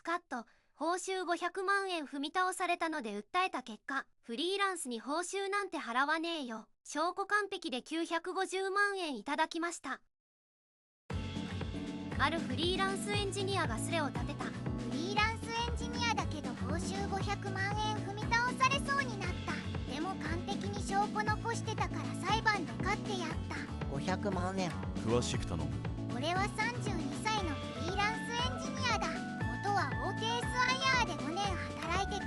スカット、報酬500万円踏み倒されたので訴えた結果、フリーランスに報酬なんて払わねえよ。証拠完璧で950万円いただきました。あるフリーランスエンジニアがスレを立てた。フリーランスエンジニアだけど報酬500万円踏み倒されそうになった。でも完璧に証拠残してたから裁判で勝ってやった。500万円詳しく頼む。俺は32歳のフリーランスエンジニアだ。元は大手 SIR で5年働いてて、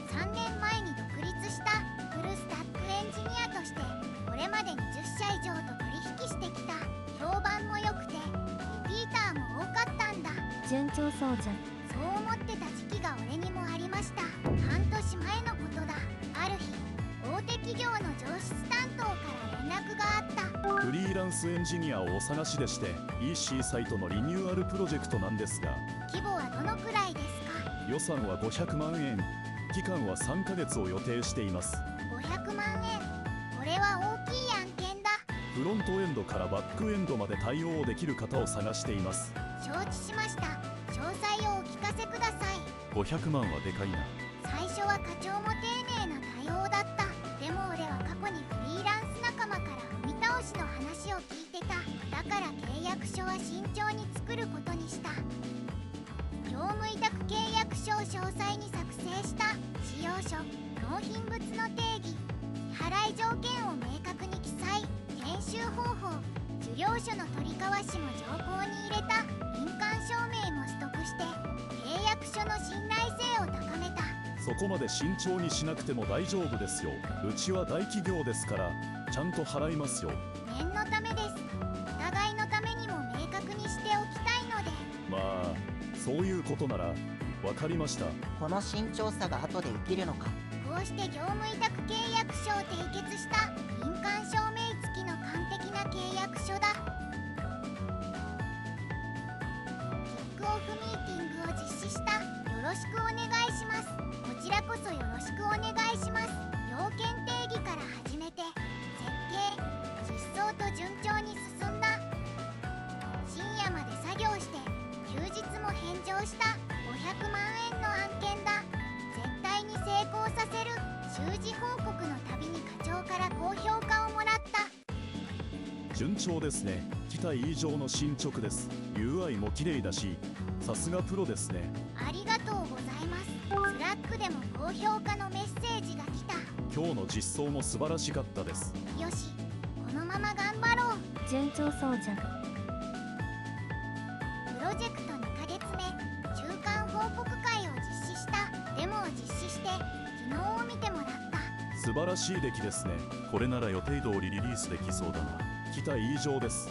3年前に独立したフルスタックエンジニアとしてこれまでに10社以上と取引してきた。評判も良くてリピーターも多かったんだ。順調そうじゃん。そう思ってた時期が俺にもありました。半年前のことだ。ある日、大手企業の上質担当から連絡があった。フリーランスエンジニアをお探しでして EC サイトのリニューアルプロジェクトなんですが、規模はどのくらいですか？予算は500万円、期間は3ヶ月を予定しています。500万円、これは大きい案件だ。フロントエンドからバックエンドまで対応できる方を探しています。承知しました。詳細をお聞かせください。500万はでかいな。最初は課長も丁寧な対応だった。でも俺は過去にフリーランス仲間から踏み倒しの話を聞いてた。だから契約書は慎重に作ることにした。業務委託契約書を詳細に作成した。使用書、納品物の定義、支払い条件を明確に記載、研修方法、受領書の取り交わしも条項に入れた。印鑑証明も取得して契約書の信頼性を高めた。そこまで慎重にしなくても大丈夫ですよ。うちは大企業ですからちゃんと払いますよ。念のためです。お互いのためにも明確にしておきたいので。まあそういうことなら分かりました。この慎重さが後で生きるのか。こうして業務委託契約書を締結した。印鑑証明付きの完璧な契約書だ。キックオフミーティングを実施した。よろしくお願いします。こちらこそよろしくお願いします。要件定義から始めて設計、実装と順調に進んだ。深夜まで作業して休日も返上した。500万円の案件だ。絶対に成功させる。習字報告のたびに課長から高評価をもらった。順調ですね。期待以上の進捗です。 UI も綺麗だしさすがプロですね。ありがとうございます。スラックでも高評価のメッセージが来た。今日の実装も素晴らしかったです。よし、このまま頑張ろう。順調そうじゃん。プロジェクト2ヶ月目、中間報告会を実施した。デモを実施して機能を見てもらった。素晴らしい出来ですね。これなら予定通りリリースできそうだな。期待以上です。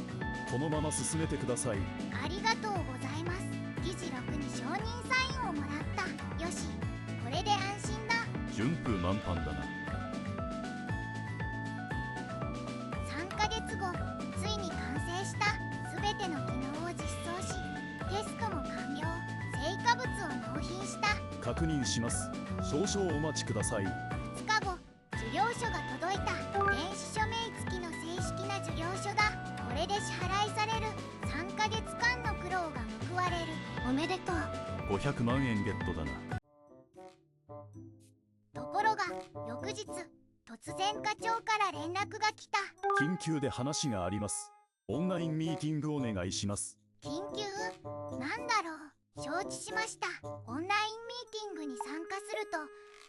このまま進めてください。ありがとうございます。議事録に承認サインをもらった。よし、これで安心だ。順風満帆だな。3ヶ月後、ついに完成した。全ての機能を実装し、テストも完了。成果物を納品した。確認します。少々お待ちください。2日後、受領書が届いた。電子署名付きの正式な受領書だ。これで支払いされる。3ヶ月間の苦労が報われる。おめでとう。500万円ゲットだな。ところが翌日、突然課長から連絡が来た。緊急で話があります。オンラインミーティングお願いします。緊急？なんだろう。承知しました。オンラインミーティングに参加すると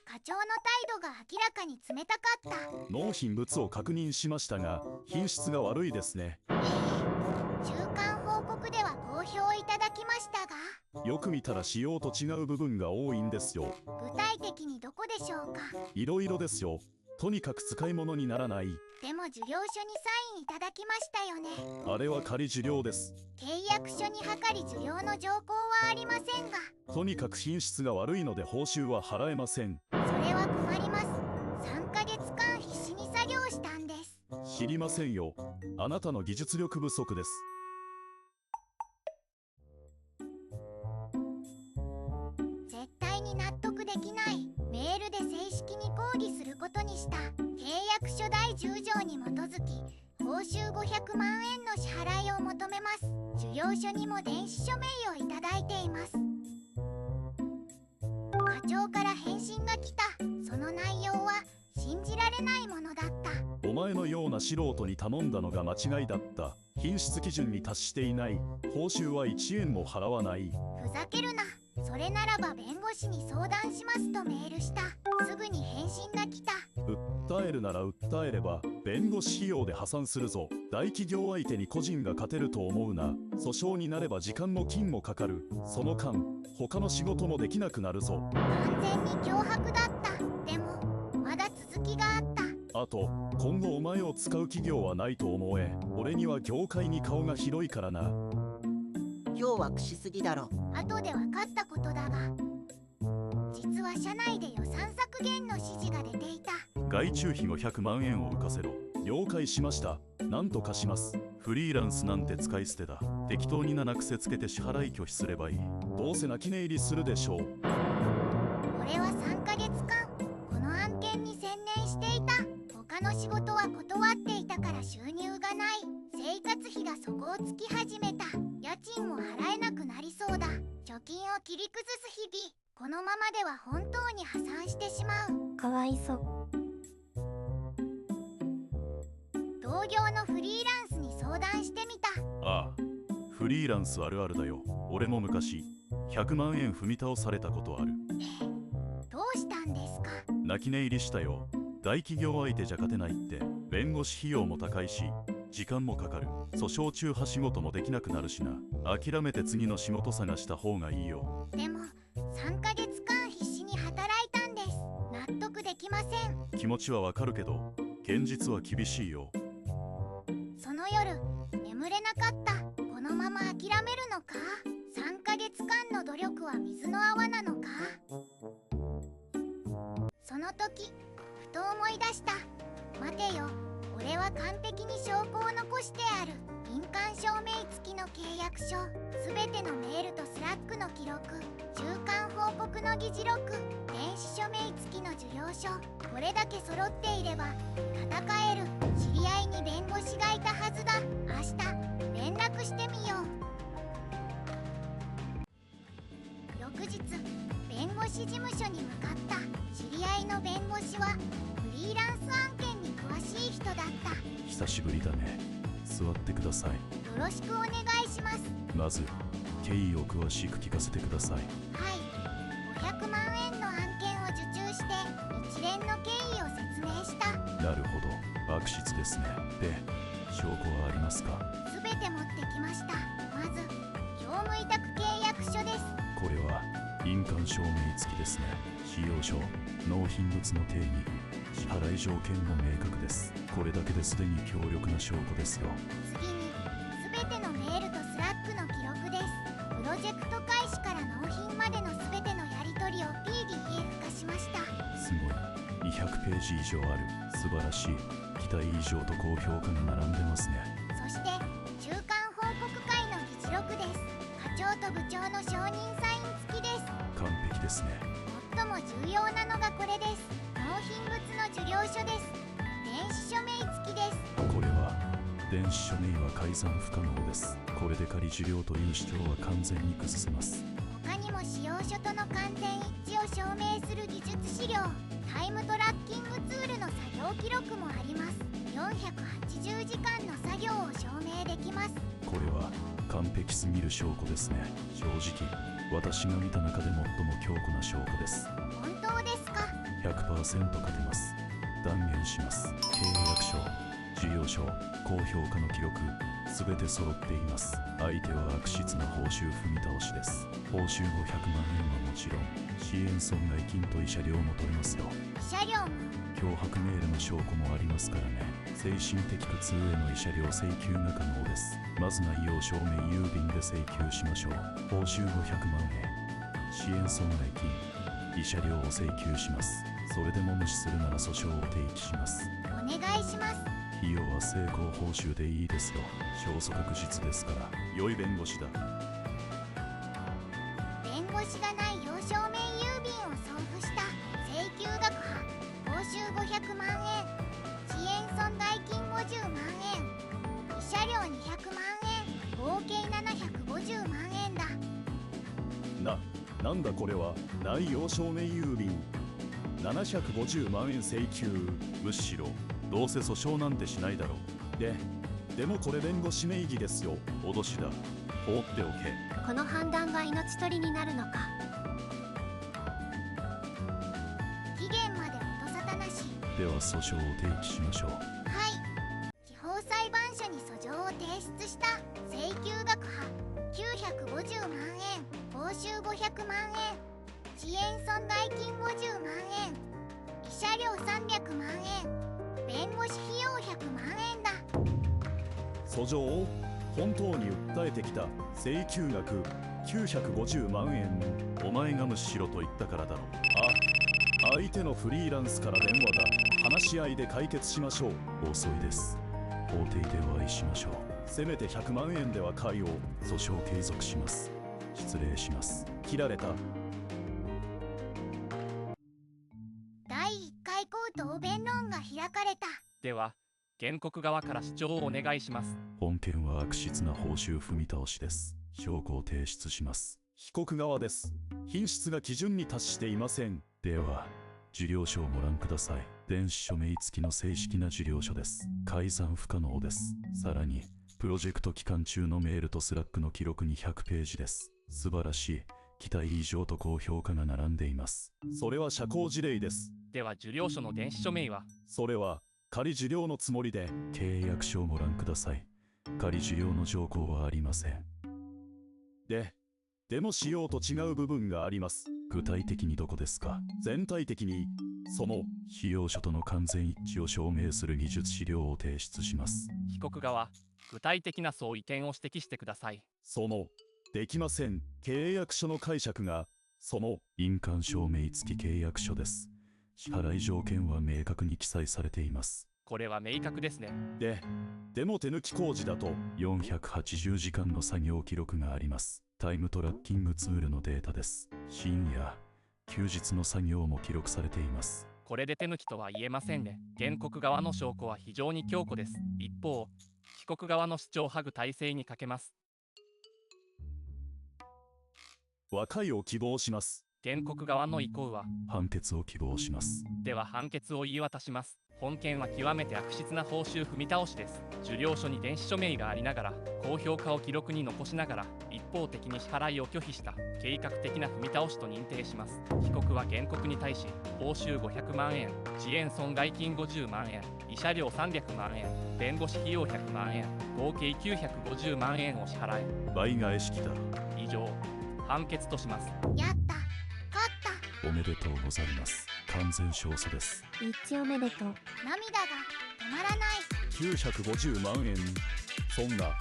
課長の態度が明らかに冷たかった。納品物を確認しましたが品質が悪いですね。中間報告では好評いただきましたが、よく見たら仕様と違う部分が多いんですよ。具体的にどこでしょうか？いろいろですよ。とにかく使い物にならない。でも受領書にサインいただきましたよね。あれは仮受領です。契約書に諮り受領の条項はありませんが、とにかく品質が悪いので報酬は払えません。それは困ります。3ヶ月間必死に作業したんです。知りませんよ。あなたの技術力不足です。絶対に納得できない。メールで正式に抗議することにした。契約書第10条に基づき報酬500万円の支払いを求めます。受領書にも電子署名をいただいています。課長から返信が来た。その内容は信じられないものだった。お前のような素人に頼んだのが間違いだった。品質基準に達していない。報酬は1円も払わない。ふざけるな。それならば弁護士に相談しますとメールした。すぐに返信が来た。訴えるなら訴えれば弁護士費用で破産するぞ。大企業相手に個人が勝てると思うな。訴訟になれば時間も金もかかる。その間他の仕事もできなくなるぞ。完全に脅迫だった。でもまだ続きがあった。あと今後お前を使う企業はないと思え。俺には業界に顔が広いからな。今日はくしすぎだろ。後で分かったことだが、実は社内で予算削減の指示が出ていた。外注費500万円を浮かせろ。了解しました。なんとかします。フリーランスなんて使い捨てだ。適当に7癖つけて支払い拒否すればいい。どうせ泣き寝入りするでしょう。俺は3ヶ月間この案件に専念していた。他の仕事は断っていたから収入がない。生活費が底をつき始めた。家賃も払えなくなりそうだ。貯金を切り崩す日々。このままでは本当に破産してしまう。かわいそう。同業のフリーランスに相談してみた。ああ、フリーランスあるあるだよ。俺も昔100万円踏み倒されたことある。どうしたんですか？泣き寝入りしたよ。大企業相手じゃ勝てないって。弁護士費用も高いし時間もかかる。訴訟中は仕事もできなくなるしな。諦めて次の仕事探した方がいいよ。でも3ヶ月間必死に働いたんです。納得できません。気持ちはわかるけど現実は厳しいよ。その夜眠れなかった。このまま諦めるのか。3ヶ月間の努力は水の泡なのか。その時ふと思い出した。待てよ、俺は完璧に証拠を残してある。印鑑証明付きの契約書、すべてのメールとスラックの記録、中間報告の議事録、電子署名付きの受領書。これだけ揃っていれば戦える。知り合いに弁護士がいたはずだ。明日連絡してみよう。翌日弁護士事務所に向かった。知り合いの弁護士はフリーランス案件に詳しい人だった。久しぶりだね。座ってください。よろしくお願いします。まず経緯を詳しく聞かせてください。はい、500万円の案件を受注して一連の経緯を説明した。なるほど、悪質ですね。で、証拠はありますか？すべて持ってきました。まず業務委託契約書です。これは印鑑証明付きですね。使用書、納品物の定義、支払い条件も明確です。これだけですでに強力な証拠ですよ。次にすべてのメールとスラックの記録です。プロジェクト開始から納品までのすべてのやり取りを PDF 化しました。すごい、200ページ以上ある。素晴らしい。期待以上と高評価が並んでますね。そして中間報告会の議事録です。課長と部長の承認サイン付きです。完璧ですね。最も重要なのがこれです。納品物の受領書です。電子署名付きです。これは電子署名は改ざん不可能です。これで仮受領という主張は完全に崩せます。他にも使用書との完全一致を証明する技術資料、タイムトラッキングツールの作業記録もあります。480時間の作業を証明できます。これは完璧すぎる証拠ですね。正直私が見た中で最も強固な証拠です。本当ですか？ 100% 勝てます。断言します。契約書、事業書、高評価の記録、すべて揃っています。相手は悪質な報酬踏み倒しです。報酬500万円はもちろん支援損害金と慰謝料も取れますよ。慰謝料も。脅迫メールの証拠もありますからね。精神的苦痛への慰謝料請求が可能です。まず内容証明郵便で請求しましょう。報酬500万円、支援損害金、慰謝料を請求します。それでも無視するなら訴訟を提起します。お願いします。費用は成功報酬でいいですよ。勝訴確実ですから。良い弁護士だ。弁護士がない要証明郵便を送付した。請求額は報酬500万円、遅延損害金50万円、慰謝料200万円、合計750万円だ。なんだこれは。内容証明郵便750万円請求。むしろどうせ訴訟なんてしないだろう。でもこれ弁護士名義ですよ。脅しだ。放っておけ。この判断が命取りになるのか。期限まで音沙汰なし。では訴訟を提起しましょう。はい。地方裁判所に訴状を提出した。請求額は950万円、報酬500万円、遅延損害金50万円、慰謝料300万円、弁護士費用100万円だ。訴状を本当に訴えてきた。請求額950万円。お前がむしろと言ったからだろう。相手のフリーランスから電話だ。話し合いで解決しましょう。遅いです。法廷でお会いしましょう。せめて100万円では買いを。訴訟継続します。失礼します。切られた。第1回口頭弁論が開かれた。では原告側から主張をお願いします。本件は悪質な報酬踏み倒しです。証拠を提出します。被告側です。品質が基準に達していません。では受領書をご覧ください。電子署名付きの正式な受領書です。改ざん不可能です。さらにプロジェクト期間中のメールとスラックの記録に100ページです。素晴らしい、期待以上と高評価が並んでいます。それは社交辞令です。では受領書の電子署名は。それは仮受領のつもりで。契約書をご覧ください。仮受領の条項はありません。でも仕様と違う部分があります。具体的にどこですか？全体的にその費用書との完全一致を証明する技術資料を提出します。被告側、具体的な相違点を指摘してください。できません。契約書の解釈が印鑑証明付き契約書です。支払い条件は明確に記載されています。これは明確ですね。でも手抜き工事だと480時間の作業記録があります。タイムトラッキングツールのデータです。深夜、休日の作業も記録されています。これで手抜きとは言えませんね。原告側の証拠は非常に強固です。一方、被告側の主張は具体性に欠けます。和解を希望します。原告側の意向は。判決を希望します。では判決を言い渡します。本件は極めて悪質な報酬踏み倒しです。受領書に電子署名がありながら、高評価を記録に残しながら、一方的に支払いを拒否した計画的な踏み倒しと認定します。被告は原告に対し、報酬500万円、遅延損害金50万円、慰謝料300万円、弁護士費用100万円、合計950万円を支払え。倍返しきた。以上、判決とします。やった、勝った。おめでとうございます。完全勝訴です。一致おめでとう。涙が止まらない。950万円。そんな。ク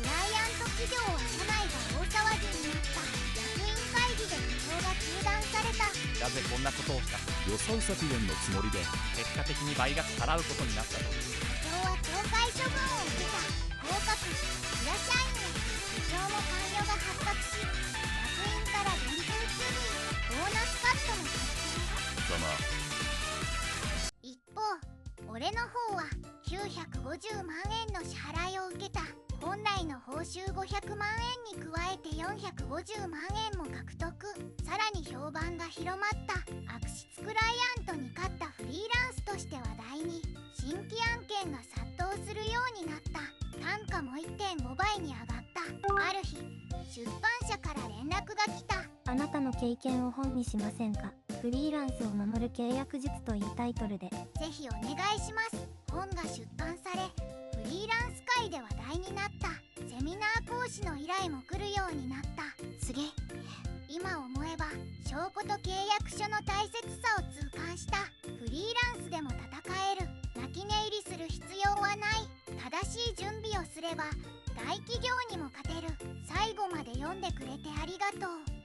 ライアント企業は社内が大騒ぎになった。役員会議で稼働が中断された。なぜこんなことをした？予算削減のつもりで。結果的に倍額払うことになったと。社長は懲戒処分を受けた。降格、裏社員へ訴訟も関与が発覚し、役員から減給ツリー、ボーナスカットも発生。一方、俺の方は950万円の支払いを受けた。本来の報酬500万円に加えて450万円も獲得。さらに評判が広まった。悪質クライアントに勝ったフリーランスとして話題に。新規案件が殺到するようになった。単価も 1.5 倍に上がった。ある日、出版社から連絡が来た。あなたの経験を本にしませんか？フリーランスを守る契約術というタイトルで。ぜひお願いします。本が出版され、フリーランス界で話題になった。セミナー講師の依頼も来るようになった。すげえ。今思えば証拠と契約書の大切さを痛感した。フリーランスでも戦える。泣き寝入りする必要はない。正しい準備をすれば大企業にも勝てる。最後まで読んでくれてありがとう。